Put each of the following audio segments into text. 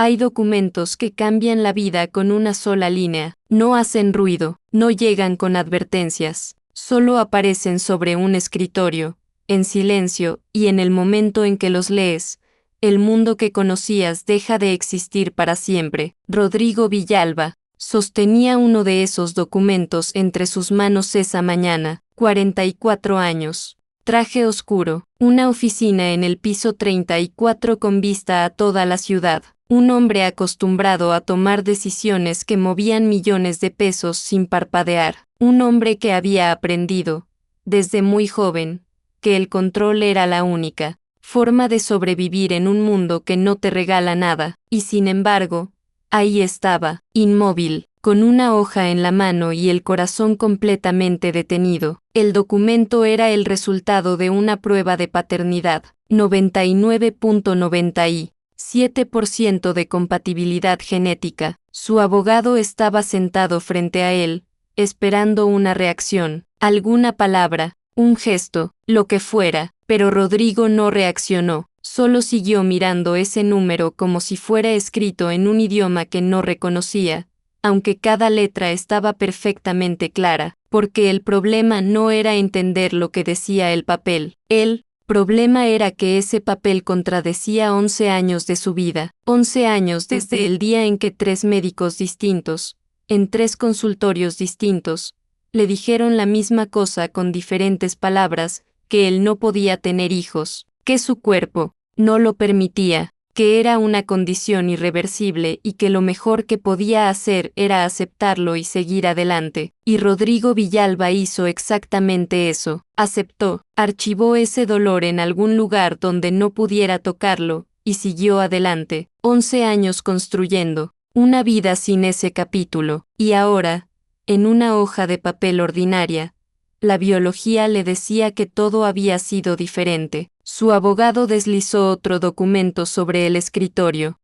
Hay documentos que cambian la vida con una sola línea, no hacen ruido, no llegan con advertencias, solo aparecen sobre un escritorio, en silencio, y en el momento en que los lees, el mundo que conocías deja de existir para siempre. Rodrigo Villalba sostenía uno de esos documentos entre sus manos esa mañana, 44 años. Traje oscuro, una oficina en el piso 34 con vista a toda la ciudad. Un hombre acostumbrado a tomar decisiones que movían millones de pesos sin parpadear. Un hombre que había aprendido, desde muy joven, que el control era la única forma de sobrevivir en un mundo que no te regala nada. Y sin embargo, ahí estaba, inmóvil, con una hoja en la mano y el corazón completamente detenido. El documento era el resultado de una prueba de paternidad, 99.97% de compatibilidad genética. Su abogado estaba sentado frente a él, esperando una reacción, alguna palabra, un gesto, lo que fuera, pero Rodrigo no reaccionó, solo siguió mirando ese número como si fuera escrito en un idioma que no reconocía, aunque cada letra estaba perfectamente clara, porque el problema no era entender lo que decía el papel. El problema era que ese papel contradecía 11 años de su vida, 11 años desde el día en que 3 médicos distintos, en 3 consultorios distintos, le dijeron la misma cosa con diferentes palabras, que él no podía tener hijos, que su cuerpo no lo permitía, que era una condición irreversible y que lo mejor que podía hacer era aceptarlo y seguir adelante. Y Rodrigo Villalba hizo exactamente eso, aceptó, archivó ese dolor en algún lugar donde no pudiera tocarlo, y siguió adelante, 11 años construyendo una vida sin ese capítulo, y ahora, en una hoja de papel ordinaria, la biología le decía que todo había sido diferente. Su abogado deslizó otro documento sobre el escritorio,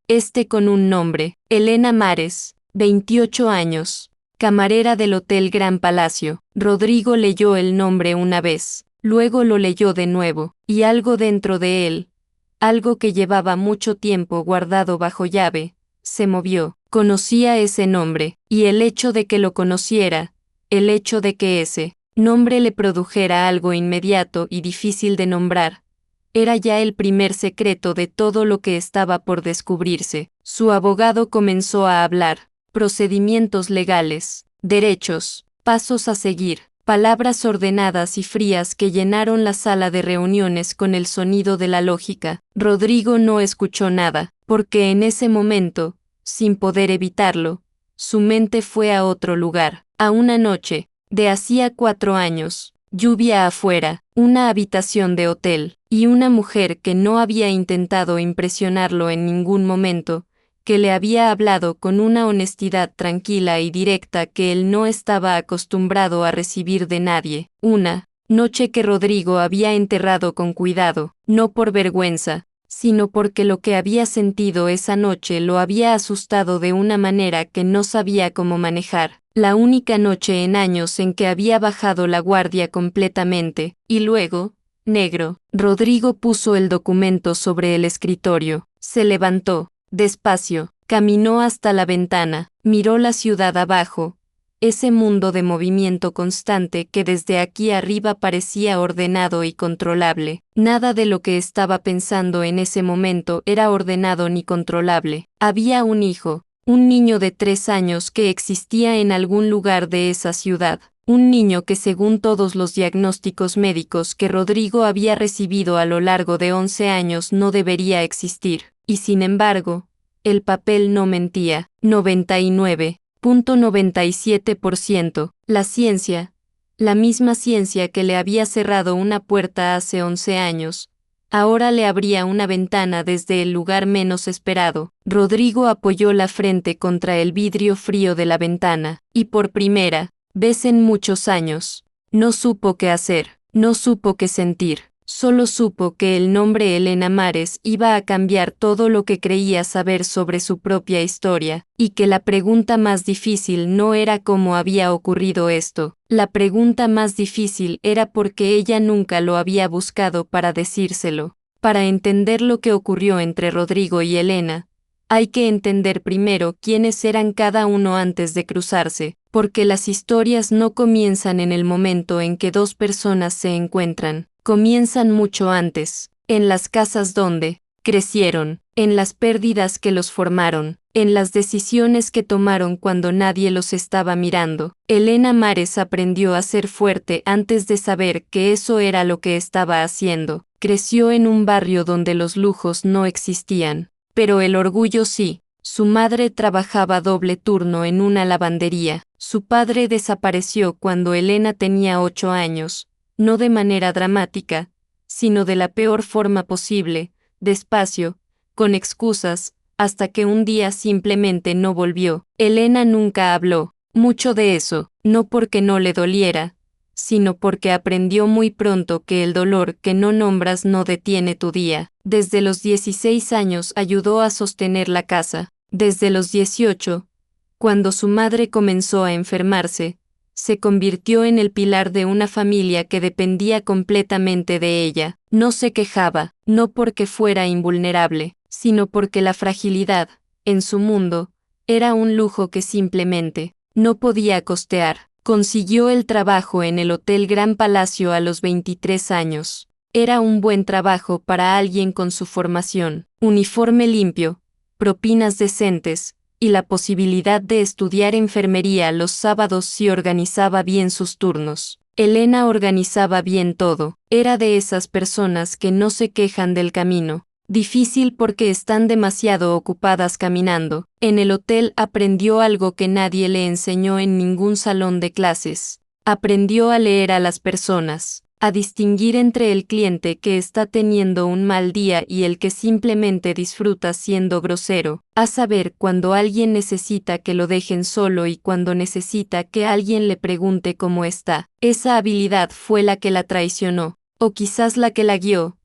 con un nombre, Elena Mares, 28 años, camarera del Hotel Gran Palacio. Rodrigo leyó el nombre una vez, luego lo leyó de nuevo, y algo dentro de él, algo que llevaba mucho tiempo guardado bajo llave, se movió. Conocía ese nombre, y el hecho de que lo conociera, el hecho de que ese nombre le produjera algo inmediato y difícil de nombrar, era ya el primer secreto de todo lo que estaba por descubrirse. Su abogado comenzó a hablar, procedimientos legales, derechos, pasos a seguir, palabras ordenadas y frías que llenaron la sala de reuniones con el sonido de la lógica. Rodrigo no escuchó nada, porque en ese momento, sin poder evitarlo, su mente fue a otro lugar, a una noche, de hacía 4 años, lluvia afuera, una habitación de hotel, y una mujer que no había intentado impresionarlo en ningún momento, que le había hablado con una honestidad tranquila y directa que él no estaba acostumbrado a recibir de nadie. Una noche que Rodrigo había enterrado con cuidado, no por vergüenza, sino porque lo que había sentido esa noche lo había asustado de una manera que no sabía cómo manejar. La única noche en años en que había bajado la guardia completamente, y luego, negro. Rodrigo puso el documento sobre el escritorio, se levantó, despacio, caminó hasta la ventana, miró la ciudad abajo, ese mundo de movimiento constante que desde aquí arriba parecía ordenado y controlable. Nada de lo que estaba pensando en ese momento era ordenado ni controlable. Había un hijo, un niño de 3 años que existía en algún lugar de esa ciudad. Un niño que según todos los diagnósticos médicos que Rodrigo había recibido a lo largo de 11 años no debería existir. Y sin embargo, el papel no mentía. 99.97%. La ciencia, la misma ciencia que le había cerrado una puerta hace 11 años, ahora le abría una ventana desde el lugar menos esperado. Rodrigo apoyó la frente contra el vidrio frío de la ventana, y por primera vez en muchos años, no supo qué hacer, no supo qué sentir, solo supo que el nombre Elena Mares iba a cambiar todo lo que creía saber sobre su propia historia, y que la pregunta más difícil no era cómo había ocurrido esto, la pregunta más difícil era por qué ella nunca lo había buscado para decírselo. Para entender lo que ocurrió entre Rodrigo y Elena, hay que entender primero quiénes eran cada uno antes de cruzarse, porque las historias no comienzan en el momento en que dos personas se encuentran, comienzan mucho antes, en las casas donde crecieron, en las pérdidas que los formaron, en las decisiones que tomaron cuando nadie los estaba mirando. Elena Mares aprendió a ser fuerte antes de saber que eso era lo que estaba haciendo. Creció en un barrio donde los lujos no existían, pero el orgullo sí. Su madre trabajaba doble turno en una lavandería. Su padre desapareció cuando Elena tenía 8 años, no de manera dramática, sino de la peor forma posible, despacio, con excusas, hasta que un día simplemente no volvió. Elena nunca habló mucho de eso, no porque no le doliera, sino porque aprendió muy pronto que el dolor que no nombras no detiene tu día. Desde los 16 años ayudó a sostener la casa. Desde los 18, cuando su madre comenzó a enfermarse, se convirtió en el pilar de una familia que dependía completamente de ella. No se quejaba, no porque fuera invulnerable, sino porque la fragilidad, en su mundo, era un lujo que simplemente no podía costear. Consiguió el trabajo en el Hotel Gran Palacio a los 23 años. Era un buen trabajo para alguien con su formación, uniforme limpio, propinas decentes, y la posibilidad de estudiar enfermería los sábados si organizaba bien sus turnos. Elena organizaba bien todo. Era de esas personas que no se quejan del camino. Difícil porque están demasiado ocupadas caminando. En el hotel aprendió algo que nadie le enseñó en ningún salón de clases. Aprendió a leer a las personas, a distinguir entre el cliente que está teniendo un mal día y el que simplemente disfruta siendo grosero, a saber cuando alguien necesita que lo dejen solo y cuando necesita que alguien le pregunte cómo está. Esa habilidad fue la que la traicionó, o quizás la que la guió.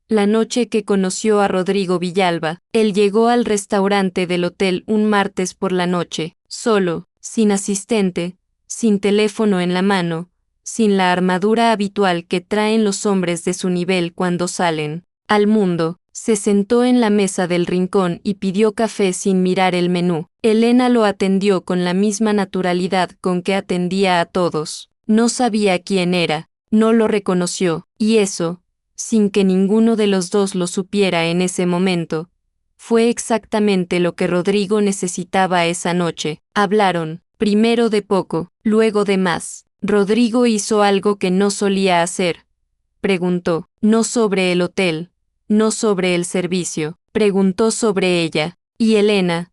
La noche que conoció a Rodrigo Villalba, él llegó al restaurante del hotel un martes por la noche, solo, sin asistente, sin teléfono en la mano, sin la armadura habitual que traen los hombres de su nivel cuando salen al mundo. Se sentó en la mesa del rincón y pidió café sin mirar el menú. Elena lo atendió con la misma naturalidad con que atendía a todos. No sabía quién era, no lo reconoció, y eso, sin que ninguno de los dos lo supiera en ese momento, fue exactamente lo que Rodrigo necesitaba esa noche. Hablaron, primero de poco, luego de más. Rodrigo hizo algo que no solía hacer. Preguntó, no sobre el hotel, no sobre el servicio, preguntó sobre ella, y Elena,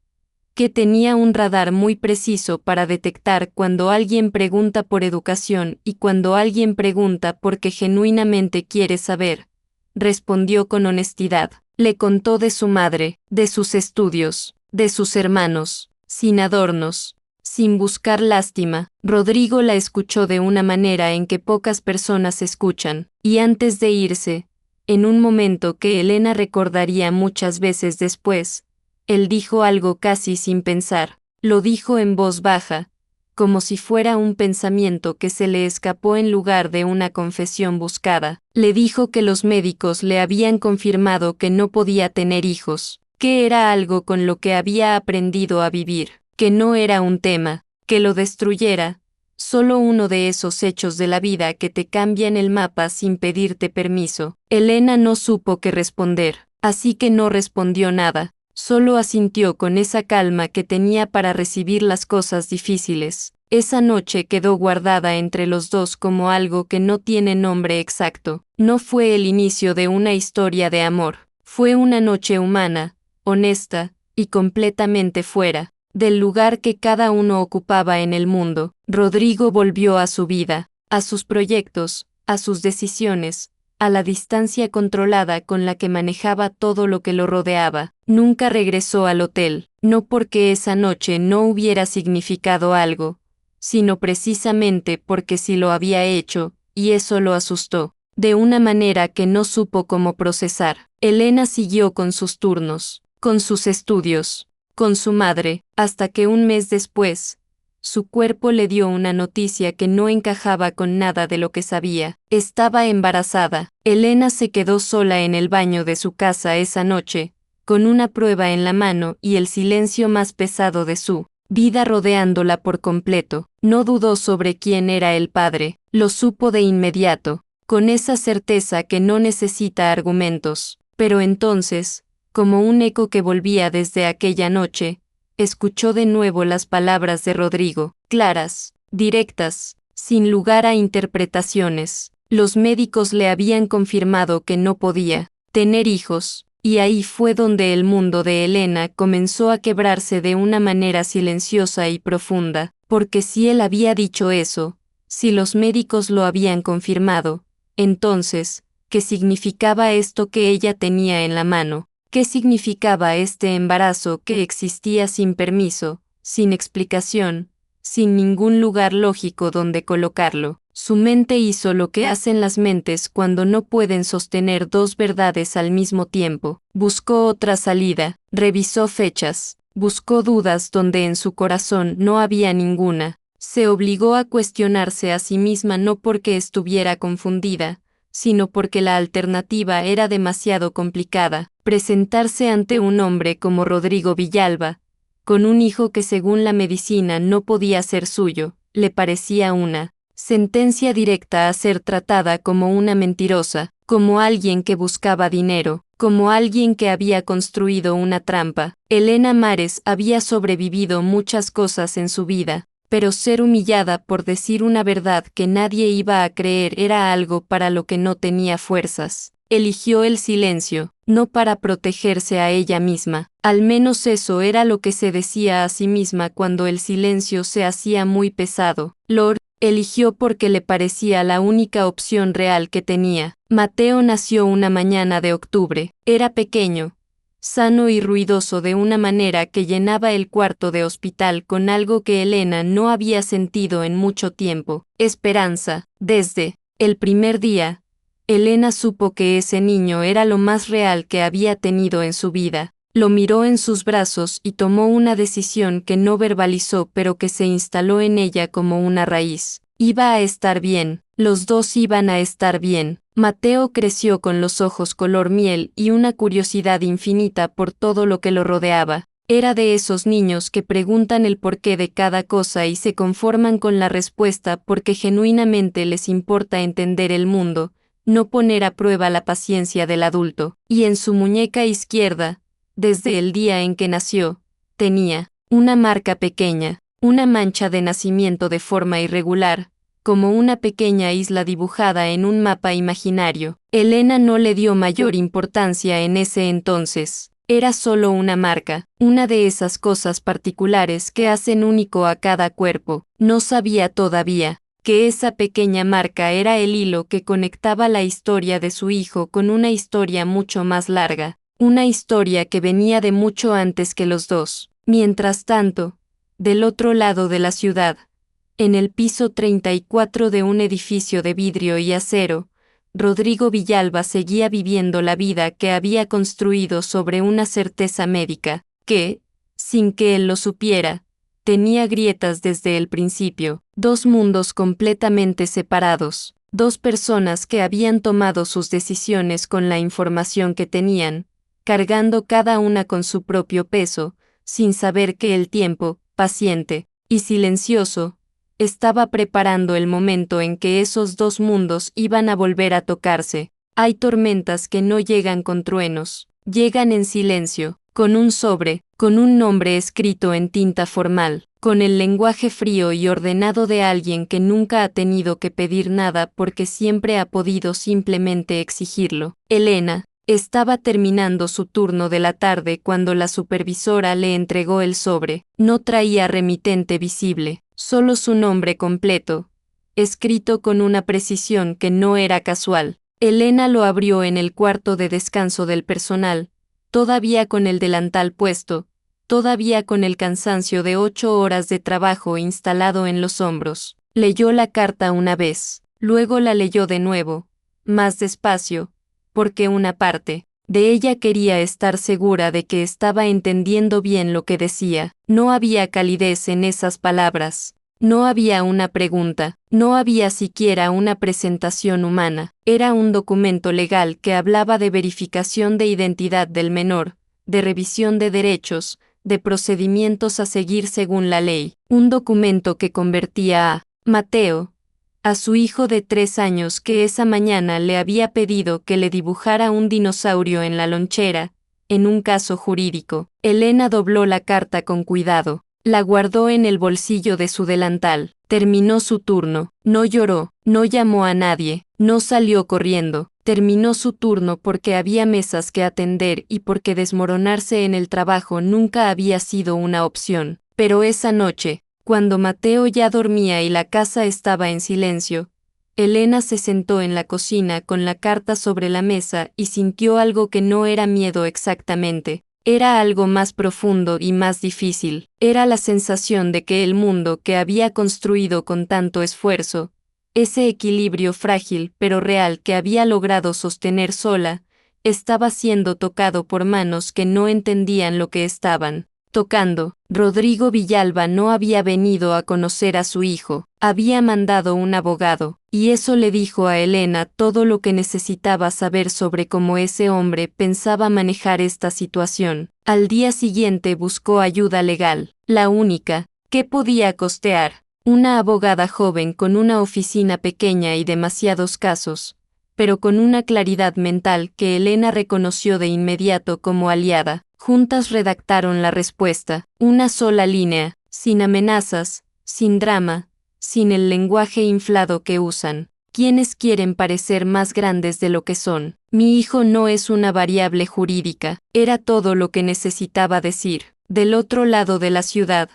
que tenía un radar muy preciso para detectar cuando alguien pregunta por educación y cuando alguien pregunta porque genuinamente quiere saber, respondió con honestidad. Le contó de su madre, de sus estudios, de sus hermanos, sin adornos, sin buscar lástima. Rodrigo la escuchó de una manera en que pocas personas escuchan, y antes de irse, en un momento que Elena recordaría muchas veces después, él dijo algo casi sin pensar. Lo dijo en voz baja, como si fuera un pensamiento que se le escapó en lugar de una confesión buscada. Le dijo que los médicos le habían confirmado que no podía tener hijos, que era algo con lo que había aprendido a vivir, que no era un tema, que lo destruyera, solo uno de esos hechos de la vida que te cambian el mapa sin pedirte permiso. Elena no supo qué responder, así que no respondió nada. Solo asintió con esa calma que tenía para recibir las cosas difíciles. Esa noche quedó guardada entre los dos como algo que no tiene nombre exacto. No fue el inicio de una historia de amor. Fue una noche humana, honesta, y completamente fuera del lugar que cada uno ocupaba en el mundo. Rodrigo volvió a su vida, a sus proyectos, a sus decisiones, a la distancia controlada con la que manejaba todo lo que lo rodeaba. Nunca regresó al hotel, no porque esa noche no hubiera significado algo, sino precisamente porque sí lo había hecho, y eso lo asustó, de una manera que no supo cómo procesar. Elena siguió con sus turnos, con sus estudios, con su madre, hasta que un mes después, su cuerpo le dio una noticia que no encajaba con nada de lo que sabía. Estaba embarazada. Elena se quedó sola en el baño de su casa esa noche, con una prueba en la mano y el silencio más pesado de su vida rodeándola por completo. No dudó sobre quién era el padre, lo supo de inmediato, con esa certeza que no necesita argumentos. Pero entonces, como un eco que volvía desde aquella noche, escuchó de nuevo las palabras de Rodrigo, claras, directas, sin lugar a interpretaciones. Los médicos le habían confirmado que no podía tener hijos, y ahí fue donde el mundo de Elena comenzó a quebrarse de una manera silenciosa y profunda, porque si él había dicho eso, si los médicos lo habían confirmado, entonces, ¿qué significaba esto que ella tenía en la mano? ¿Qué significaba este embarazo que existía sin permiso, sin explicación, sin ningún lugar lógico donde colocarlo? Su mente hizo lo que hacen las mentes cuando no pueden sostener dos verdades al mismo tiempo. Buscó otra salida, revisó fechas, buscó dudas donde en su corazón no había ninguna. Se obligó a cuestionarse a sí misma no porque estuviera confundida, sino porque la alternativa era demasiado complicada. Presentarse ante un hombre como Rodrigo Villalba, con un hijo que según la medicina no podía ser suyo, le parecía una sentencia directa a ser tratada como una mentirosa, como alguien que buscaba dinero, como alguien que había construido una trampa. Elena Mares había sobrevivido muchas cosas en su vida, pero ser humillada por decir una verdad que nadie iba a creer era algo para lo que no tenía fuerzas. Eligió el silencio, no para protegerse a ella misma. Al menos eso era lo que se decía a sí misma cuando el silencio se hacía muy pesado. Lord eligió porque le parecía la única opción real que tenía. Mateo nació una mañana de octubre. Era pequeño, sano y ruidoso de una manera que llenaba el cuarto de hospital con algo que Elena no había sentido en mucho tiempo: esperanza. Desde el primer día, Elena supo que ese niño era lo más real que había tenido en su vida. Lo miró en sus brazos y tomó una decisión que no verbalizó pero que se instaló en ella como una raíz. Iba a estar bien, los dos iban a estar bien. Mateo creció con los ojos color miel y una curiosidad infinita por todo lo que lo rodeaba. Era de esos niños que preguntan el porqué de cada cosa y se conforman con la respuesta porque genuinamente les importa entender el mundo, no poner a prueba la paciencia del adulto. Y en su muñeca izquierda, desde el día en que nació, tenía una marca pequeña, una mancha de nacimiento de forma irregular, como una pequeña isla dibujada en un mapa imaginario. Elena no le dio mayor importancia en ese entonces. Era solo una marca, una de esas cosas particulares que hacen único a cada cuerpo. No sabía todavía que esa pequeña marca era el hilo que conectaba la historia de su hijo con una historia mucho más larga. Una historia que venía de mucho antes que los dos. Mientras tanto, del otro lado de la ciudad, en el piso 34 de un edificio de vidrio y acero, Rodrigo Villalba seguía viviendo la vida que había construido sobre una certeza médica, que, sin que él lo supiera, tenía grietas desde el principio. Dos mundos completamente separados, dos personas que habían tomado sus decisiones con la información que tenían, cargando cada una con su propio peso, sin saber que el tiempo, paciente y silencioso, estaba preparando el momento en que esos dos mundos iban a volver a tocarse. Hay tormentas que no llegan con truenos, llegan en silencio, con un sobre, con un nombre escrito en tinta formal, con el lenguaje frío y ordenado de alguien que nunca ha tenido que pedir nada porque siempre ha podido simplemente exigirlo. Elena estaba terminando su turno de la tarde cuando la supervisora le entregó el sobre. No traía remitente visible, solo su nombre completo, escrito con una precisión que no era casual. Elena lo abrió en el cuarto de descanso del personal, todavía con el delantal puesto, todavía con el cansancio de 8 horas de trabajo instalado en los hombros. Leyó la carta una vez, luego la leyó de nuevo, más despacio, porque una parte de ella quería estar segura de que estaba entendiendo bien lo que decía. No había calidez en esas palabras, no había una pregunta, no había siquiera una presentación humana. Era un documento legal que hablaba de verificación de identidad del menor, de revisión de derechos, de procedimientos a seguir según la ley. Un documento que convertía a Mateo, a su hijo de 3 años que esa mañana le había pedido que le dibujara un dinosaurio en la lonchera, en un caso jurídico. Elena dobló la carta con cuidado, la guardó en el bolsillo de su delantal, terminó su turno, no lloró, no llamó a nadie, no salió corriendo, terminó su turno porque había mesas que atender y porque desmoronarse en el trabajo nunca había sido una opción. Pero esa noche, cuando Mateo ya dormía y la casa estaba en silencio, Elena se sentó en la cocina con la carta sobre la mesa y sintió algo que no era miedo exactamente. Era algo más profundo y más difícil. Era la sensación de que el mundo que había construido con tanto esfuerzo, ese equilibrio frágil pero real que había logrado sostener sola, estaba siendo tocado por manos que no entendían lo que estaban tocando. Rodrigo Villalba no había venido a conocer a su hijo, había mandado un abogado, y eso le dijo a Elena todo lo que necesitaba saber sobre cómo ese hombre pensaba manejar esta situación. Al día siguiente buscó ayuda legal, la única, que podía costear. Una abogada joven con una oficina pequeña y demasiados casos, pero con una claridad mental que Elena reconoció de inmediato como aliada. Juntas redactaron la respuesta, una sola línea, sin amenazas, sin drama, sin el lenguaje inflado que usan. Quienes quieren parecer más grandes de lo que son. Mi hijo no es una variable jurídica, era todo lo que necesitaba decir. Del otro lado de la ciudad,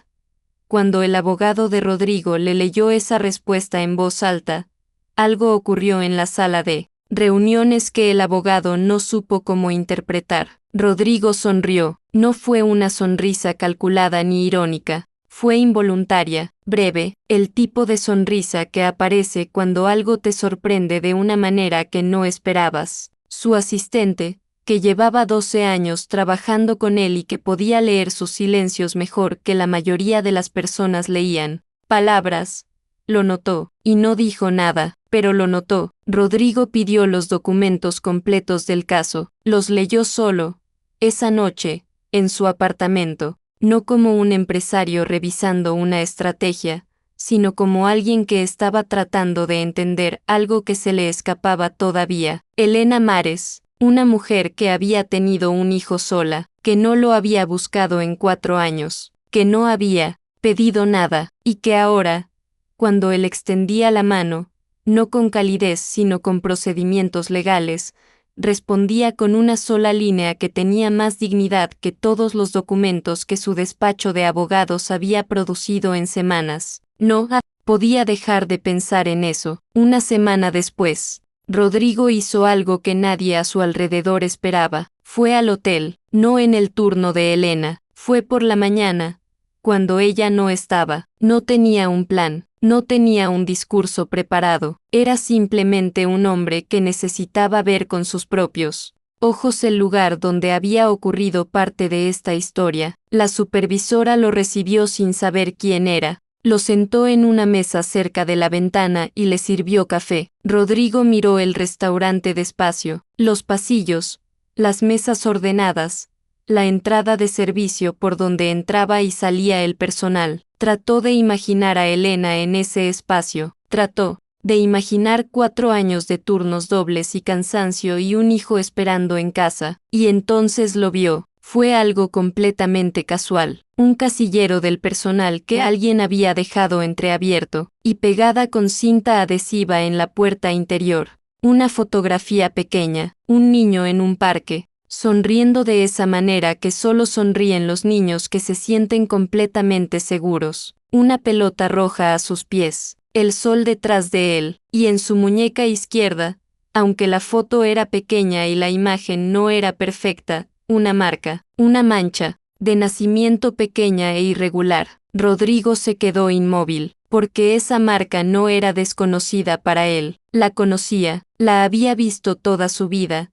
cuando el abogado de Rodrigo le leyó esa respuesta en voz alta, algo ocurrió en la sala de reuniones que el abogado no supo cómo interpretar. Rodrigo sonrió. No fue una sonrisa calculada ni irónica, fue involuntaria, breve, el tipo de sonrisa que aparece cuando algo te sorprende de una manera que no esperabas. Su asistente, que llevaba 12 años trabajando con él y que podía leer sus silencios mejor que la mayoría de las personas leían palabras, lo notó, y no dijo nada, pero lo notó. Rodrigo pidió los documentos completos del caso, los leyó solo, esa noche, en su apartamento, no como un empresario revisando una estrategia, sino como alguien que estaba tratando de entender algo que se le escapaba todavía. Elena Mares, una mujer que había tenido un hijo sola, que no lo había buscado en 4 años, que no había pedido nada, y que ahora, cuando él extendía la mano, no con calidez sino con procedimientos legales, respondía con una sola línea que tenía más dignidad que todos los documentos que su despacho de abogados había producido en semanas. No podía dejar de pensar en eso. Una semana después, Rodrigo hizo algo que nadie a su alrededor esperaba. Fue al hotel, no en el turno de Elena, fue por la mañana, cuando ella no estaba. No tenía un plan, no tenía un discurso preparado, era simplemente un hombre que necesitaba ver con sus propios ojos el lugar donde había ocurrido parte de esta historia. La supervisora lo recibió sin saber quién era, lo sentó en una mesa cerca de la ventana y le sirvió café. Rodrigo miró el restaurante despacio, los pasillos, las mesas ordenadas, la entrada de servicio por donde entraba y salía el personal. Trató de imaginar a Elena en ese espacio, trató de imaginar 4 años de turnos dobles y cansancio y un hijo esperando en casa, y entonces lo vio. Fue algo completamente casual, un casillero del personal que alguien había dejado entreabierto, y pegada con cinta adhesiva en la puerta interior, una fotografía pequeña, un niño en un parque, sonriendo de esa manera que solo sonríen los niños que se sienten completamente seguros, una pelota roja a sus pies, el sol detrás de él, y en su muñeca izquierda, aunque la foto era pequeña y la imagen no era perfecta, una marca, una mancha, de nacimiento pequeña e irregular. Rodrigo se quedó inmóvil, porque esa marca no era desconocida para él, la conocía, la había visto toda su vida,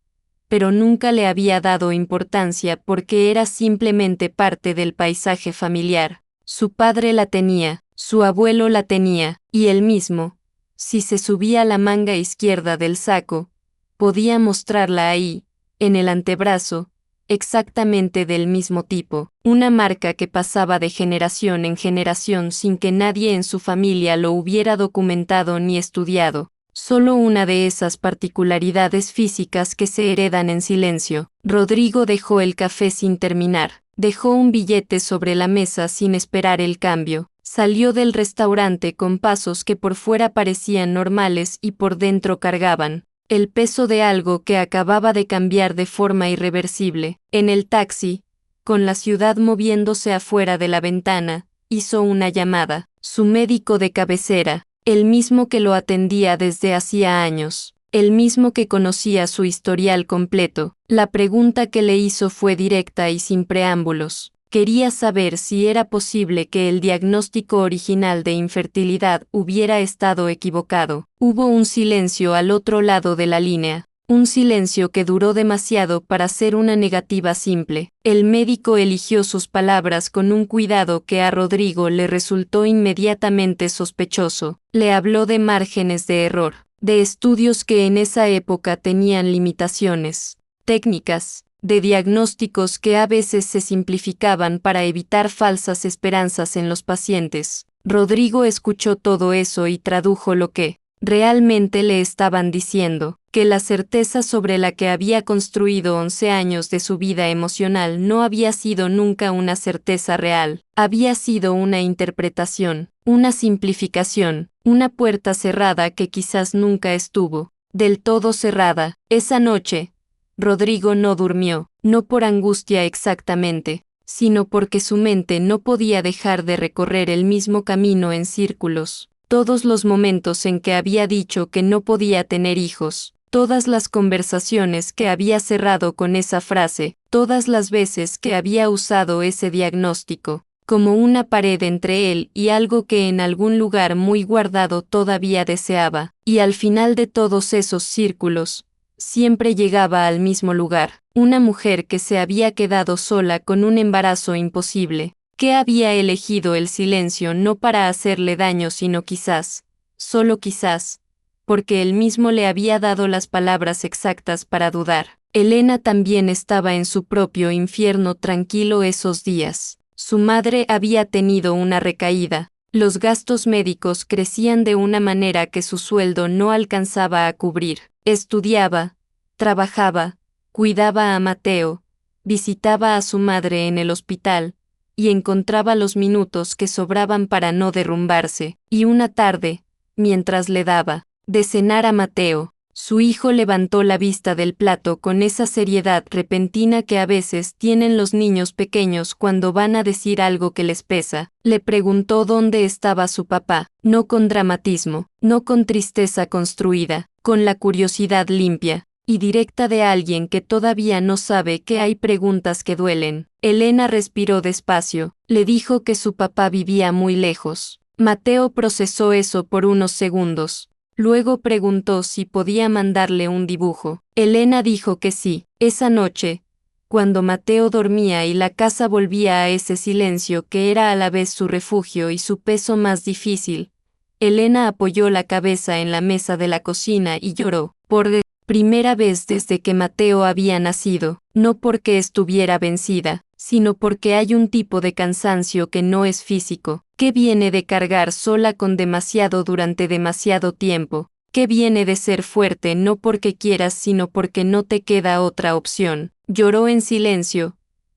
pero nunca le había dado importancia porque era simplemente parte del paisaje familiar. Su padre la tenía, su abuelo la tenía, y él mismo, si se subía la manga izquierda del saco, podía mostrarla ahí, en el antebrazo, exactamente del mismo tipo, una marca que pasaba de generación en generación sin que nadie en su familia lo hubiera documentado ni estudiado. Solo una de esas particularidades físicas que se heredan en silencio. Rodrigo dejó el café sin terminar, dejó un billete sobre la mesa sin esperar el cambio. Salió del restaurante con pasos que por fuera parecían normales y por dentro cargaban el peso de algo que acababa de cambiar de forma irreversible. En el taxi, con la ciudad moviéndose afuera de la ventana, hizo una llamada. Su médico de cabecera, el mismo que lo atendía desde hacía años, el mismo que conocía su historial completo. La pregunta que le hizo fue directa y sin preámbulos. Quería saber si era posible que el diagnóstico original de infertilidad hubiera estado equivocado. Hubo un silencio al otro lado de la línea, un silencio que duró demasiado para ser una negativa simple. El médico eligió sus palabras con un cuidado que a Rodrigo le resultó inmediatamente sospechoso. Le habló de márgenes de error, de estudios que en esa época tenían limitaciones técnicas, de diagnósticos que a veces se simplificaban para evitar falsas esperanzas en los pacientes. Rodrigo escuchó todo eso y tradujo lo que realmente le estaban diciendo, que la certeza sobre la que había construido 11 años de su vida emocional no había sido nunca una certeza real, había sido una interpretación, una simplificación, una puerta cerrada que quizás nunca estuvo del todo cerrada. Esa noche, Rodrigo no durmió, no por angustia exactamente, sino porque su mente no podía dejar de recorrer el mismo camino en círculos. Todos los momentos en que había dicho que no podía tener hijos, todas las conversaciones que había cerrado con esa frase, todas las veces que había usado ese diagnóstico, como una pared entre él y algo que en algún lugar muy guardado todavía deseaba, y al final de todos esos círculos, siempre llegaba al mismo lugar, una mujer que se había quedado sola con un embarazo imposible, que había elegido el silencio no para hacerle daño sino quizás, solo quizás, porque él mismo le había dado las palabras exactas para dudar. Elena también estaba en su propio infierno tranquilo esos días. Su madre había tenido una recaída, los gastos médicos crecían de una manera que su sueldo no alcanzaba a cubrir. Estudiaba, trabajaba, cuidaba a Mateo, visitaba a su madre en el hospital, y encontraba los minutos que sobraban para no derrumbarse. Y una tarde, mientras le daba de cenar a Mateo, su hijo levantó la vista del plato con esa seriedad repentina que a veces tienen los niños pequeños cuando van a decir algo que les pesa. Le preguntó dónde estaba su papá, no con dramatismo, no con tristeza construida, con la curiosidad limpia y directa de alguien que todavía no sabe que hay preguntas que duelen. Elena respiró despacio, le dijo que su papá vivía muy lejos. Mateo procesó eso por unos segundos. Luego preguntó si podía mandarle un dibujo. Elena dijo que sí. Esa noche, cuando Mateo dormía y la casa volvía a ese silencio que era a la vez su refugio y su peso más difícil, Elena apoyó la cabeza en la mesa de la cocina y lloró, por primera vez desde que Mateo había nacido, no porque estuviera vencida, sino porque hay un tipo de cansancio que no es físico, que viene de cargar sola con demasiado durante demasiado tiempo, que viene de ser fuerte no porque quieras sino porque no te queda otra opción. Lloró en silencio,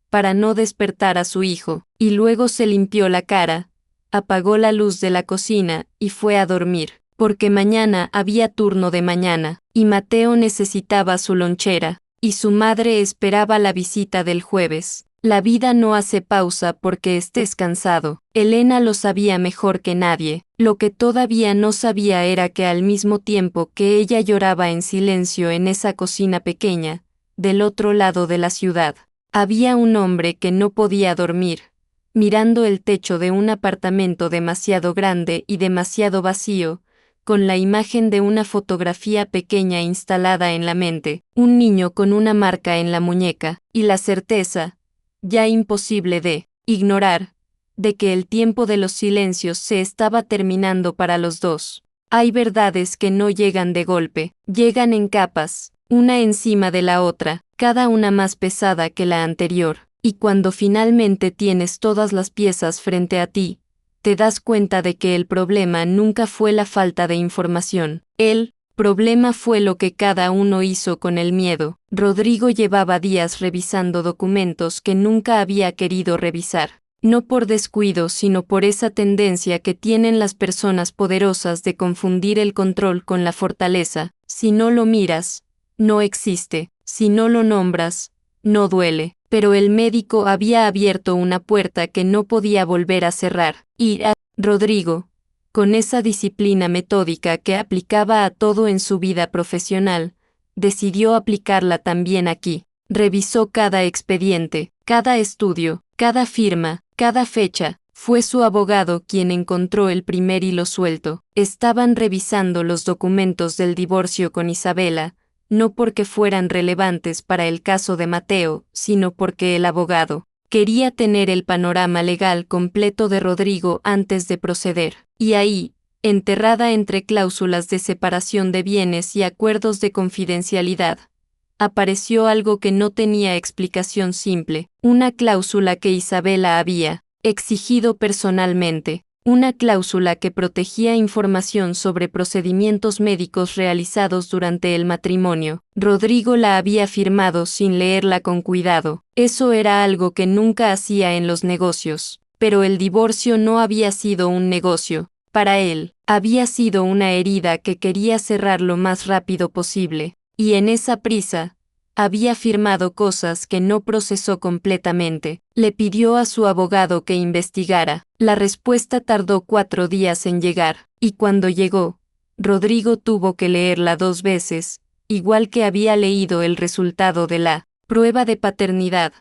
para no despertar a su hijo, y luego se limpió la cara, apagó la luz de la cocina y fue a dormir, porque mañana había turno de mañana, y Mateo necesitaba su lonchera, y su madre esperaba la visita del jueves. La vida no hace pausa porque estés cansado. Elena lo sabía mejor que nadie. Lo que todavía no sabía era que al mismo tiempo que ella lloraba en silencio en esa cocina pequeña, del otro lado de la ciudad, había un hombre que no podía dormir, mirando el techo de un apartamento demasiado grande y demasiado vacío, con la imagen de una fotografía pequeña instalada en la mente, un niño con una marca en la muñeca, y la certeza, ya imposible de ignorar, de que el tiempo de los silencios se estaba terminando para los dos. Hay verdades que no llegan de golpe, llegan en capas, una encima de la otra, cada una más pesada que la anterior, y cuando finalmente tienes todas las piezas frente a ti, te das cuenta de que el problema nunca fue la falta de información. El problema fue lo que cada uno hizo con el miedo. Rodrigo llevaba días revisando documentos que nunca había querido revisar. No por descuido, sino por esa tendencia que tienen las personas poderosas de confundir el control con la fortaleza. Si no lo miras, no existe. Si no lo nombras, no duele. Pero el médico había abierto una puerta que no podía volver a cerrar. Y Rodrigo, con esa disciplina metódica que aplicaba a todo en su vida profesional, decidió aplicarla también aquí. Revisó cada expediente, cada estudio, cada firma, cada fecha. Fue su abogado quien encontró el primer hilo suelto. Estaban revisando los documentos del divorcio con Isabela, no porque fueran relevantes para el caso de Mateo, sino porque el abogado quería tener el panorama legal completo de Rodrigo antes de proceder. Y ahí, enterrada entre cláusulas de separación de bienes y acuerdos de confidencialidad, apareció algo que no tenía explicación simple, una cláusula que Isabela había exigido personalmente. Una cláusula que protegía información sobre procedimientos médicos realizados durante el matrimonio. Rodrigo la había firmado sin leerla con cuidado. Eso era algo que nunca hacía en los negocios. Pero el divorcio no había sido un negocio. Para él, había sido una herida que quería cerrar lo más rápido posible. Y en esa prisa, había firmado cosas que no procesó completamente. Le pidió a su abogado que investigara. La respuesta tardó 4 días en llegar, y cuando llegó, Rodrigo tuvo que leerla 2 veces, igual que había leído el resultado de la prueba de paternidad.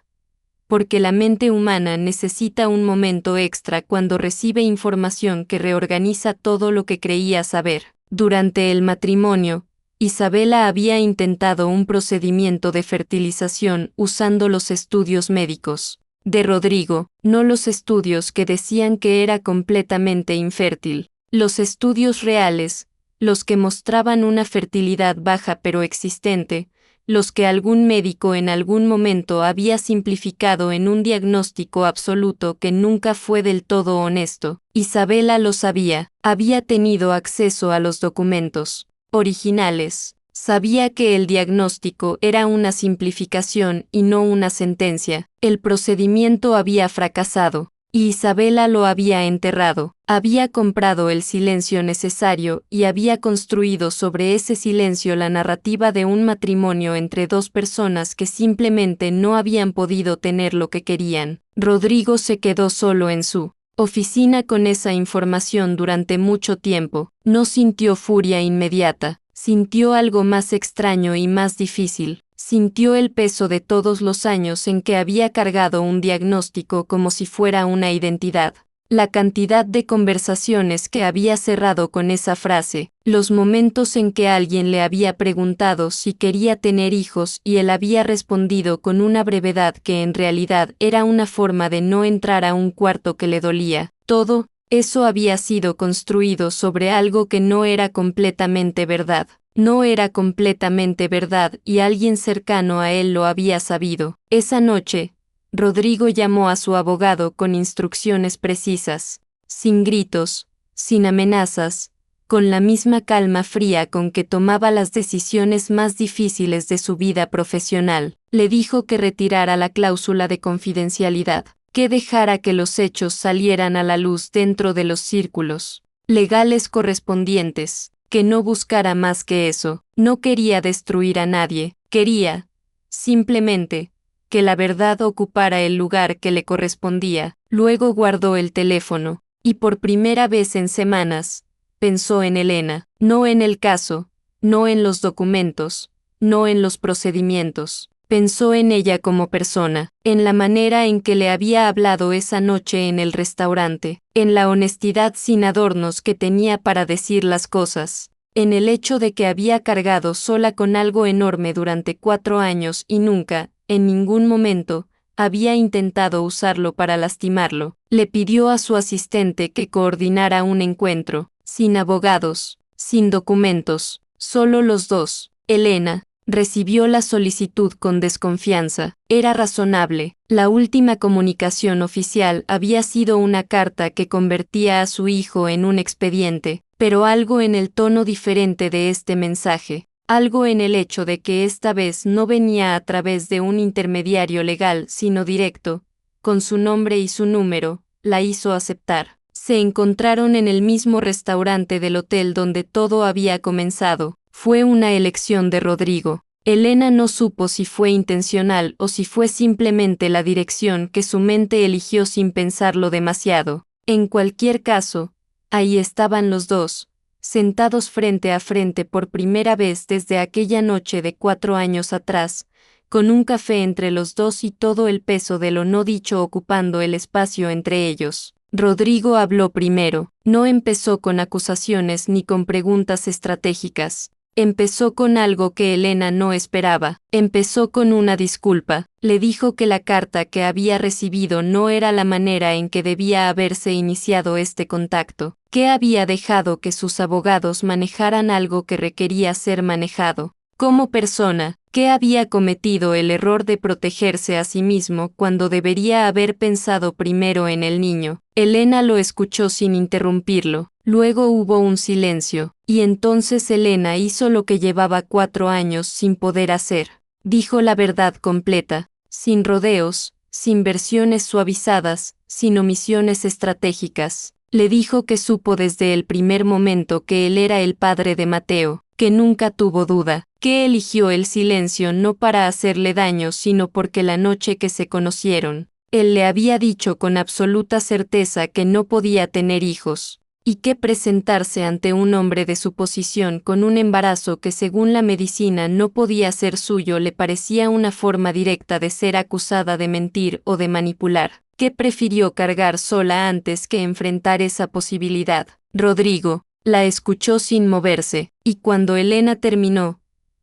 Porque la mente humana necesita un momento extra cuando recibe información que reorganiza todo lo que creía saber. Durante el matrimonio, Isabela había intentado un procedimiento de fertilización usando los estudios médicos de Rodrigo, no los estudios que decían que era completamente infértil. Los estudios reales, los que mostraban una fertilidad baja pero existente, los que algún médico en algún momento había simplificado en un diagnóstico absoluto que nunca fue del todo honesto. Isabela lo sabía, había tenido acceso a los documentos originales. Sabía que el diagnóstico era una simplificación y no una sentencia. El procedimiento había fracasado, y Isabela lo había enterrado. Había comprado el silencio necesario y había construido sobre ese silencio la narrativa de un matrimonio entre 2 personas que simplemente no habían podido tener lo que querían. Rodrigo se quedó solo en su oficina con esa información durante mucho tiempo. No sintió furia inmediata, sintió algo más extraño y más difícil. Sintió el peso de todos los años en que había cargado un diagnóstico como si fuera una identidad. La cantidad de conversaciones que había cerrado con esa frase, los momentos en que alguien le había preguntado si quería tener hijos y él había respondido con una brevedad que en realidad era una forma de no entrar a un cuarto que le dolía. Todo eso había sido construido sobre algo que no era completamente verdad. No era completamente verdad y alguien cercano a él lo había sabido. Esa noche, Rodrigo llamó a su abogado con instrucciones precisas, sin gritos, sin amenazas, con la misma calma fría con que tomaba las decisiones más difíciles de su vida profesional. Le dijo que retirara la cláusula de confidencialidad, que dejara que los hechos salieran a la luz dentro de los círculos legales correspondientes, que no buscara más que eso. No quería destruir a nadie, quería, simplemente, que la verdad ocupara el lugar que le correspondía. Luego guardó el teléfono, y por primera vez en semanas, pensó en Elena, no en el caso, no en los documentos, no en los procedimientos. Pensó en ella como persona, en la manera en que le había hablado esa noche en el restaurante, en la honestidad sin adornos que tenía para decir las cosas, en el hecho de que había cargado sola con algo enorme durante 4 años y nunca, en ningún momento, había intentado usarlo para lastimarlo. Le pidió a su asistente que coordinara un encuentro, sin abogados, sin documentos, solo los dos. Elena Recibió la solicitud con desconfianza. Era razonable. La última comunicación oficial había sido una carta que convertía a su hijo en un expediente, pero algo en el tono diferente de este mensaje, algo en el hecho de que esta vez no venía a través de un intermediario legal sino directo, con su nombre y su número, la hizo aceptar. Se encontraron en el mismo restaurante del hotel donde todo había comenzado. Fue una elección de Rodrigo. Elena no supo si fue intencional o si fue simplemente la dirección que su mente eligió sin pensarlo demasiado. En cualquier caso, ahí estaban los dos, sentados frente a frente por primera vez desde aquella noche de 4 años atrás, con un café entre los dos y todo el peso de lo no dicho ocupando el espacio entre ellos. Rodrigo habló primero. No empezó con acusaciones ni con preguntas estratégicas. Empezó con algo que Elena no esperaba. Empezó con una disculpa. Le dijo que la carta que había recibido no era la manera en que debía haberse iniciado este contacto, que había dejado que sus abogados manejaran algo que requería ser manejado. Como persona, que había cometido el error de protegerse a sí mismo cuando debería haber pensado primero en el niño. Elena lo escuchó sin interrumpirlo. Luego hubo un silencio, y entonces Elena hizo lo que llevaba 4 años sin poder hacer. Dijo la verdad completa, sin rodeos, sin versiones suavizadas, sin omisiones estratégicas. Le dijo que supo desde el primer momento que él era el padre de Mateo, que nunca tuvo duda, que eligió el silencio no para hacerle daño sino porque la noche que se conocieron, él le había dicho con absoluta certeza que no podía tener hijos, y que presentarse ante un hombre de su posición con un embarazo que según la medicina no podía ser suyo le parecía una forma directa de ser acusada de mentir o de manipular, que prefirió cargar sola antes que enfrentar esa posibilidad. Rodrigo la escuchó sin moverse, y cuando Elena terminó,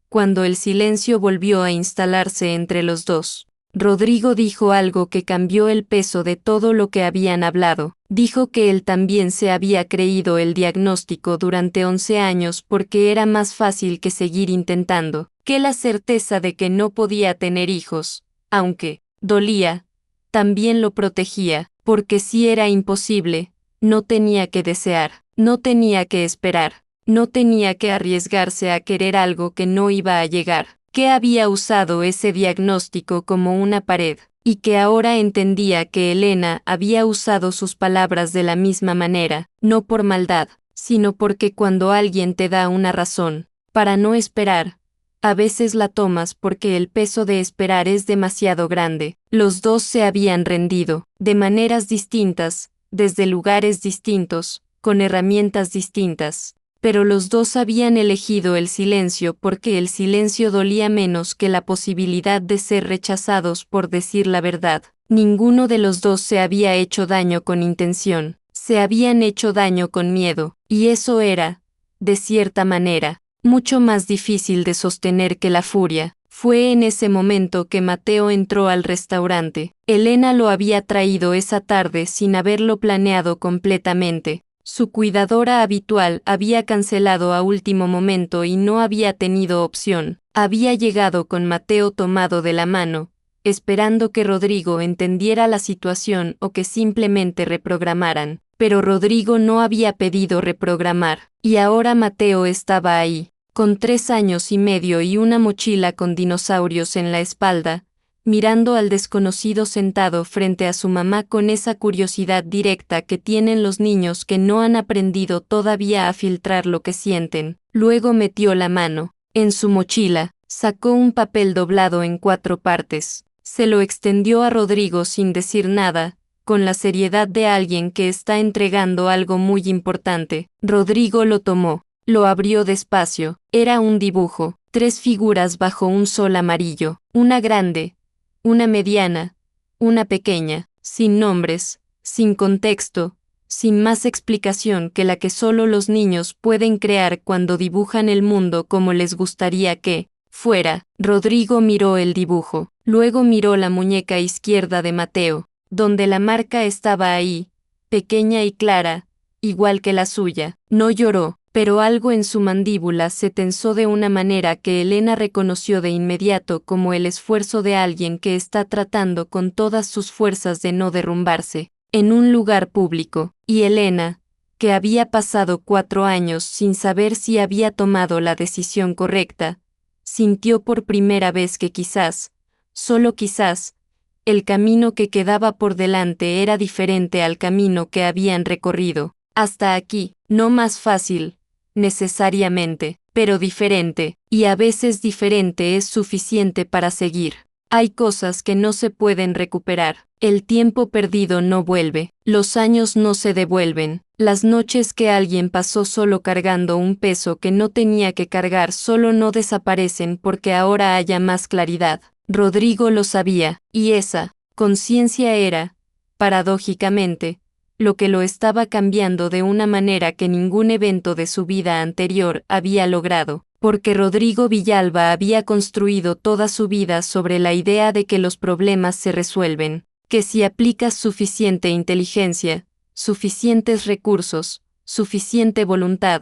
cuando el silencio volvió a instalarse entre los dos, Rodrigo dijo algo que cambió el peso de todo lo que habían hablado. Dijo que él también se había creído el diagnóstico durante 11 años porque era más fácil que seguir intentando, que la certeza de que no podía tener hijos, aunque dolía, también lo protegía, porque si era imposible, no tenía que desear, no tenía que esperar, no tenía que arriesgarse a querer algo que no iba a llegar, que había usado ese diagnóstico como una pared, y que ahora entendía que Elena había usado sus palabras de la misma manera, no por maldad, sino porque cuando alguien te da una razón para no esperar, a veces la tomas porque el peso de esperar es demasiado grande. Los dos se habían rendido, de maneras distintas, desde lugares distintos, con herramientas distintas. Pero los dos habían elegido el silencio porque el silencio dolía menos que la posibilidad de ser rechazados por decir la verdad. Ninguno de los dos se había hecho daño con intención, se habían hecho daño con miedo, y eso era, de cierta manera, mucho más difícil de sostener que la furia. Fue en ese momento que Mateo entró al restaurante. Elena lo había traído esa tarde sin haberlo planeado completamente. Su cuidadora habitual había cancelado a último momento y no había tenido opción. Había llegado con Mateo tomado de la mano, esperando que Rodrigo entendiera la situación o que simplemente reprogramaran. Pero Rodrigo no había pedido reprogramar, y ahora Mateo estaba ahí, con 3 años y medio y una mochila con dinosaurios en la espalda, mirando al desconocido sentado frente a su mamá con esa curiosidad directa que tienen los niños que no han aprendido todavía a filtrar lo que sienten. Luego metió la mano en su mochila, sacó un papel doblado en 4 partes, se lo extendió a Rodrigo sin decir nada, con la seriedad de alguien que está entregando algo muy importante. Rodrigo lo tomó, lo abrió despacio. Era un dibujo, 3 figuras bajo un sol amarillo, una grande, una mediana, una pequeña, sin nombres, sin contexto, sin más explicación que la que solo los niños pueden crear cuando dibujan el mundo como les gustaría que fuera. Rodrigo miró el dibujo, luego miró la muñeca izquierda de Mateo, donde la marca estaba ahí, pequeña y clara, igual que la suya. No lloró, pero algo en su mandíbula se tensó de una manera que Elena reconoció de inmediato como el esfuerzo de alguien que está tratando con todas sus fuerzas de no derrumbarse, en un lugar público, y Elena, que había pasado 4 años sin saber si había tomado la decisión correcta, sintió por primera vez que quizás, solo quizás, el camino que quedaba por delante era diferente al camino que habían recorrido, hasta aquí, no más fácil, necesariamente, pero diferente, y a veces diferente es suficiente para seguir. Hay cosas que no se pueden recuperar. El tiempo perdido no vuelve, los años no se devuelven, las noches que alguien pasó solo cargando un peso que no tenía que cargar solo no desaparecen porque ahora haya más claridad. Rodrigo lo sabía, y esa conciencia era, paradójicamente, lo que lo estaba cambiando de una manera que ningún evento de su vida anterior había logrado, porque Rodrigo Villalba había construido toda su vida sobre la idea de que los problemas se resuelven, que si aplicas suficiente inteligencia, suficientes recursos, suficiente voluntad,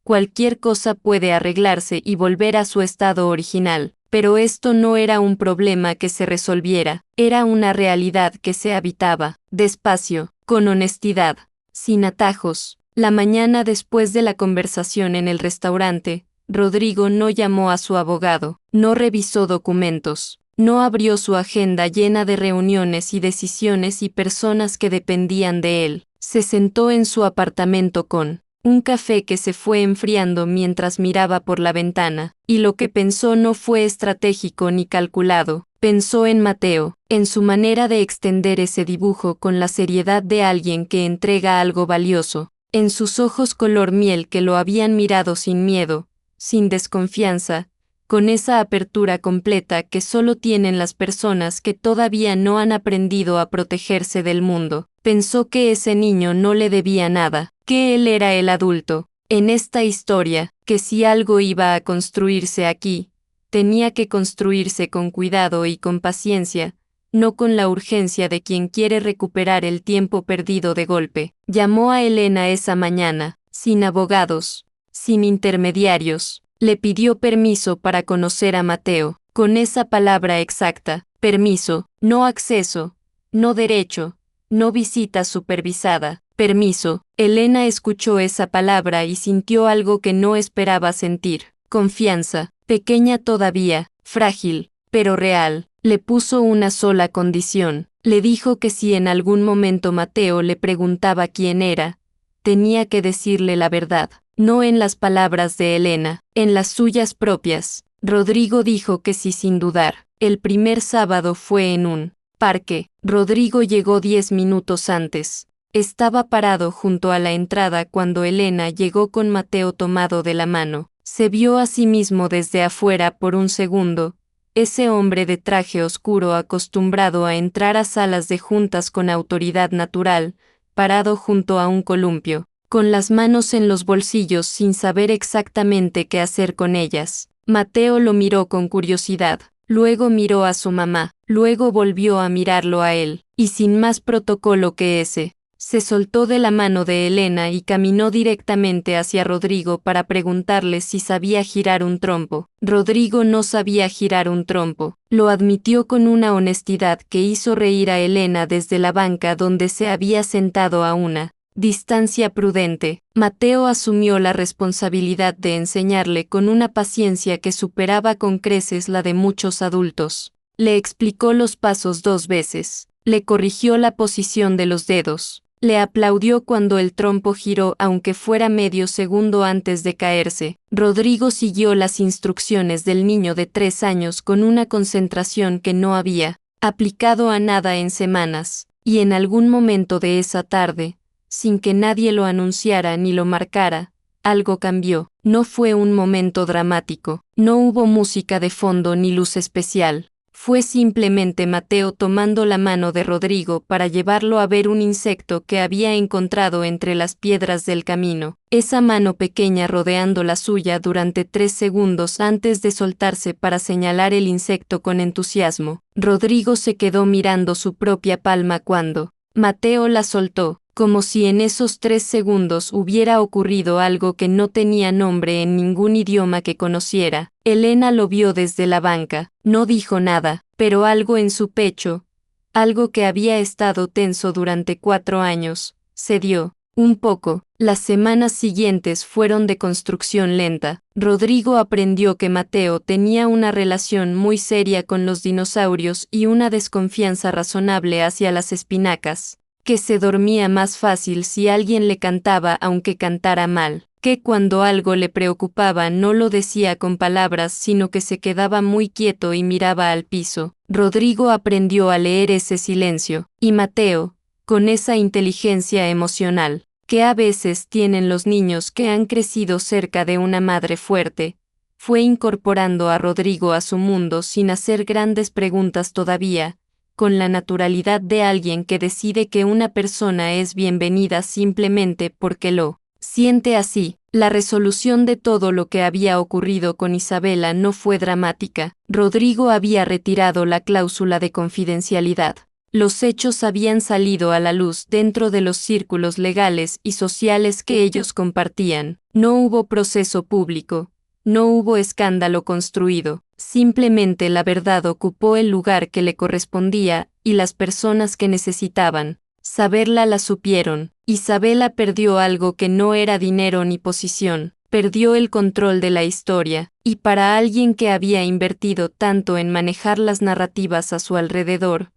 cualquier cosa puede arreglarse y volver a su estado original. Pero esto no era un problema que se resolviera, era una realidad que se habitaba, despacio, con honestidad, sin atajos. La mañana después de la conversación en el restaurante, Rodrigo no llamó a su abogado, no revisó documentos, no abrió su agenda llena de reuniones y decisiones y personas que dependían de él. Se sentó en su apartamento con un café que se fue enfriando mientras miraba por la ventana, y lo que pensó no fue estratégico ni calculado. Pensó en Mateo, en su manera de extender ese dibujo con la seriedad de alguien que entrega algo valioso, en sus ojos color miel que lo habían mirado sin miedo, sin desconfianza, con esa apertura completa que solo tienen las personas que todavía no han aprendido a protegerse del mundo. Pensó que ese niño no le debía nada, que él era el adulto, en esta historia, que si algo iba a construirse aquí, tenía que construirse con cuidado y con paciencia, no con la urgencia de quien quiere recuperar el tiempo perdido de golpe. Llamó a Elena esa mañana, sin abogados, sin intermediarios, le pidió permiso para conocer a Mateo, con esa palabra exacta, permiso, no acceso, no derecho, no visita supervisada, permiso. Elena escuchó esa palabra y sintió algo que no esperaba sentir, confianza, pequeña todavía, frágil, pero real. Le puso una sola condición, le dijo que si en algún momento Mateo le preguntaba quién era, tenía que decirle la verdad, no en las palabras de Elena, en las suyas propias. Rodrigo dijo que sí sin dudar. El primer sábado fue en un parque. Rodrigo llegó 10 minutos antes. Estaba parado junto a la entrada cuando Elena llegó con Mateo tomado de la mano. Se vio a sí mismo desde afuera por un segundo. Ese hombre de traje oscuro acostumbrado a entrar a salas de juntas con autoridad natural, parado junto a un columpio, con las manos en los bolsillos sin saber exactamente qué hacer con ellas. Mateo lo miró con curiosidad. Luego miró a su mamá, luego volvió a mirarlo a él, y sin más protocolo que ese, se soltó de la mano de Elena y caminó directamente hacia Rodrigo para preguntarle si sabía girar un trompo. Rodrigo no sabía girar un trompo, lo admitió con una honestidad que hizo reír a Elena desde la banca donde se había sentado a una distancia prudente. Mateo asumió la responsabilidad de enseñarle con una paciencia que superaba con creces la de muchos adultos. Le explicó los pasos 2 veces, le corrigió la posición de los dedos, le aplaudió cuando el trompo giró aunque fuera medio segundo antes de caerse. Rodrigo siguió las instrucciones del niño de 3 años con una concentración que no había aplicado a nada en semanas, y en algún momento de esa tarde, sin que nadie lo anunciara ni lo marcara, algo cambió. No fue un momento dramático, no hubo música de fondo ni luz especial. Fue simplemente Mateo tomando la mano de Rodrigo para llevarlo a ver un insecto que había encontrado entre las piedras del camino. Esa mano pequeña rodeando la suya durante 3 segundos antes de soltarse para señalar el insecto con entusiasmo. Rodrigo se quedó mirando su propia palma cuando Mateo la soltó, como si en esos 3 segundos hubiera ocurrido algo que no tenía nombre en ningún idioma que conociera. Elena lo vio desde la banca, no dijo nada, pero algo en su pecho, algo que había estado tenso durante 4 años, cedió. Un poco. Las semanas siguientes fueron de construcción lenta. Rodrigo aprendió que Mateo tenía una relación muy seria con los dinosaurios y una desconfianza razonable hacia las espinacas, que se dormía más fácil si alguien le cantaba aunque cantara mal, que cuando algo le preocupaba no lo decía con palabras sino que se quedaba muy quieto y miraba al piso. Rodrigo aprendió a leer ese silencio, y Mateo, con esa inteligencia emocional que a veces tienen los niños que han crecido cerca de una madre fuerte, fue incorporando a Rodrigo a su mundo sin hacer grandes preguntas todavía, con la naturalidad de alguien que decide que una persona es bienvenida simplemente porque lo siente así. La resolución de todo lo que había ocurrido con Isabela no fue dramática. Rodrigo había retirado la cláusula de confidencialidad. Los hechos habían salido a la luz dentro de los círculos legales y sociales que ellos compartían. No hubo proceso público, no hubo escándalo construido, simplemente la verdad ocupó el lugar que le correspondía, y las personas que necesitaban saberla la supieron. Isabela perdió algo que no era dinero ni posición, perdió el control de la historia, y para alguien que había invertido tanto en manejar las narrativas a su alrededor,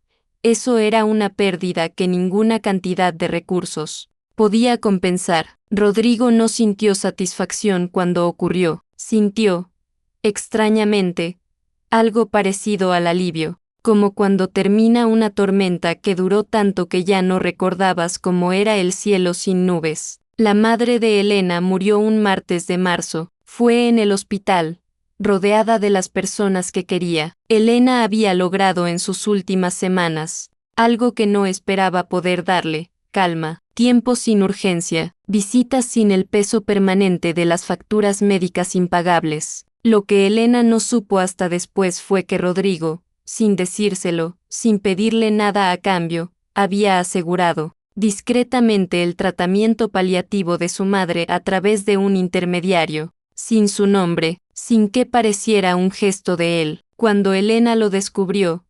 eso era una pérdida que ninguna cantidad de recursos podía compensar. Rodrigo no sintió satisfacción cuando ocurrió, sintió, extrañamente, algo parecido al alivio, como cuando termina una tormenta que duró tanto que ya no recordabas cómo era el cielo sin nubes. La madre de Elena murió un martes de marzo, fue en el hospital, rodeada de las personas que quería. Elena había logrado en sus últimas semanas algo que no esperaba poder darle: calma, tiempo sin urgencia, visitas sin el peso permanente de las facturas médicas impagables. Lo que Elena no supo hasta después fue que Rodrigo, sin decírselo, sin pedirle nada a cambio, había asegurado discretamente el tratamiento paliativo de su madre a través de un intermediario, sin su nombre, sin que pareciera un gesto de él. Cuando Elena lo descubrió,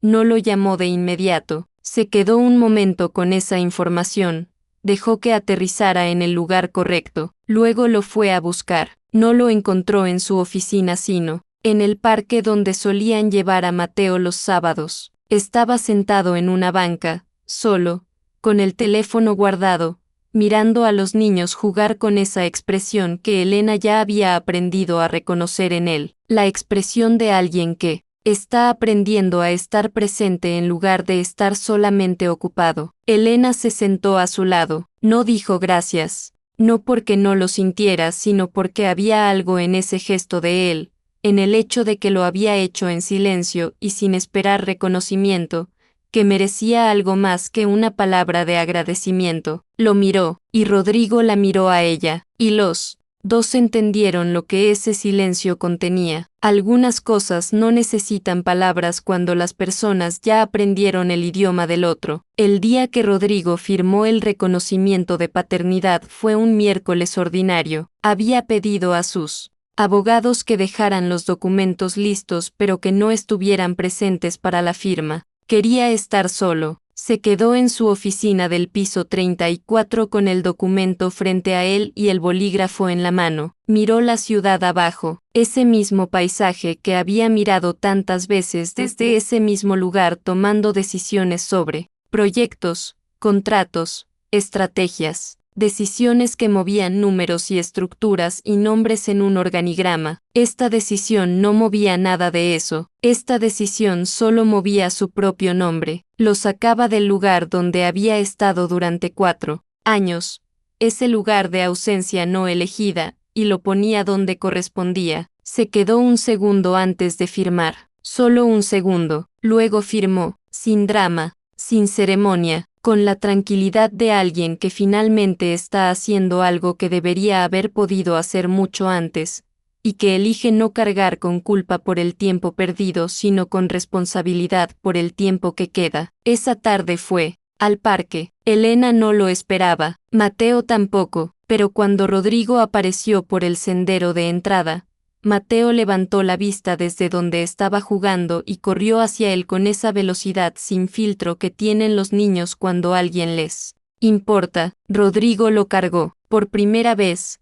no lo llamó de inmediato, se quedó un momento con esa información, dejó que aterrizara en el lugar correcto, luego lo fue a buscar. No lo encontró en su oficina sino en el parque donde solían llevar a Mateo los sábados. Estaba sentado en una banca, solo, con el teléfono guardado, mirando a los niños jugar con esa expresión que Elena ya había aprendido a reconocer en él, la expresión de alguien que está aprendiendo a estar presente en lugar de estar solamente ocupado. Elena se sentó a su lado, no dijo gracias, no porque no lo sintiera, sino porque había algo en ese gesto de él, en el hecho de que lo había hecho en silencio y sin esperar reconocimiento, que merecía algo más que una palabra de agradecimiento. Lo miró, y Rodrigo la miró a ella, y los dos entendieron lo que ese silencio contenía. Algunas cosas no necesitan palabras cuando las personas ya aprendieron el idioma del otro. El día que Rodrigo firmó el reconocimiento de paternidad fue un miércoles ordinario. Había pedido a sus abogados que dejaran los documentos listos pero que no estuvieran presentes para la firma. Quería estar solo. Se quedó en su oficina del piso 34 con el documento frente a él y el bolígrafo en la mano. Miró la ciudad abajo, ese mismo paisaje que había mirado tantas veces desde ese mismo lugar, tomando decisiones sobre proyectos, contratos, estrategias, decisiones que movían números y estructuras y nombres en un organigrama. Esta decisión no movía nada de eso, esta decisión solo movía su propio nombre, lo sacaba del lugar donde había estado durante 4 años, ese lugar de ausencia no elegida, y lo ponía donde correspondía. Se quedó un segundo antes de firmar, solo un segundo, luego firmó, sin drama, sin ceremonia, con la tranquilidad de alguien que finalmente está haciendo algo que debería haber podido hacer mucho antes, y que elige no cargar con culpa por el tiempo perdido sino con responsabilidad por el tiempo que queda. Esa tarde fue al parque. Elena no lo esperaba, Mateo tampoco, pero cuando Rodrigo apareció por el sendero de entrada, Mateo levantó la vista desde donde estaba jugando y corrió hacia él con esa velocidad sin filtro que tienen los niños cuando alguien les importa. Rodrigo lo cargó, por primera vez,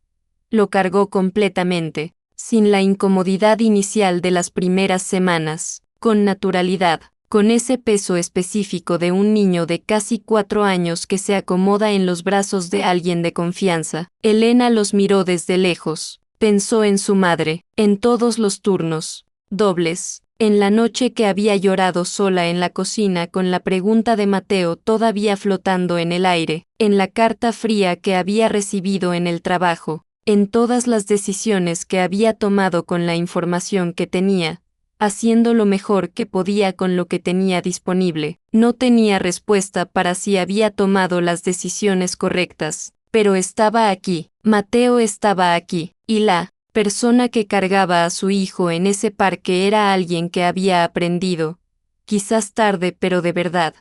lo cargó completamente, sin la incomodidad inicial de las primeras semanas, con naturalidad, con ese peso específico de un niño de casi 4 años que se acomoda en los brazos de alguien de confianza. Elena los miró desde lejos, pensó en su madre, en todos los turnos dobles, en la noche que había llorado sola en la cocina con la pregunta de Mateo todavía flotando en el aire, en la carta fría que había recibido en el trabajo, en todas las decisiones que había tomado con la información que tenía, haciendo lo mejor que podía con lo que tenía disponible. No tenía respuesta para si había tomado las decisiones correctas, pero estaba aquí, Mateo estaba aquí, y la persona que cargaba a su hijo en ese parque era alguien que había aprendido, quizás tarde pero de verdad,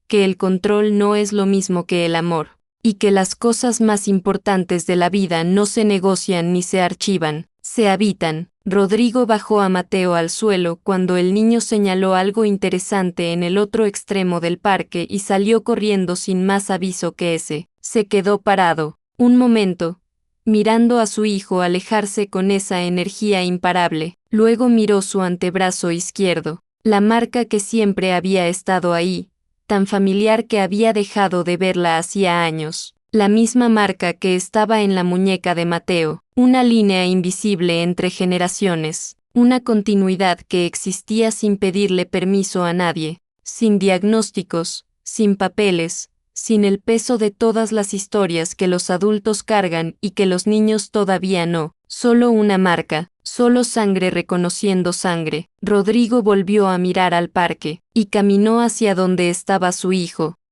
que el control no es lo mismo que el amor, y que las cosas más importantes de la vida no se negocian ni se archivan, se habitan. Rodrigo bajó a Mateo al suelo cuando el niño señaló algo interesante en el otro extremo del parque y salió corriendo sin más aviso que ese. Se quedó parado, un momento, mirando a su hijo alejarse con esa energía imparable. Luego miró su antebrazo izquierdo, la marca que siempre había estado ahí, tan familiar que había dejado de verla hacía años. La misma marca que estaba en la muñeca de Mateo, una línea invisible entre generaciones, una continuidad que existía sin pedirle permiso a nadie, sin diagnósticos, sin papeles, sin el peso de todas las historias que los adultos cargan y que los niños todavía no, solo una marca, solo sangre reconociendo sangre. Rodrigo volvió a mirar al parque, y caminó hacia donde estaba su hijo,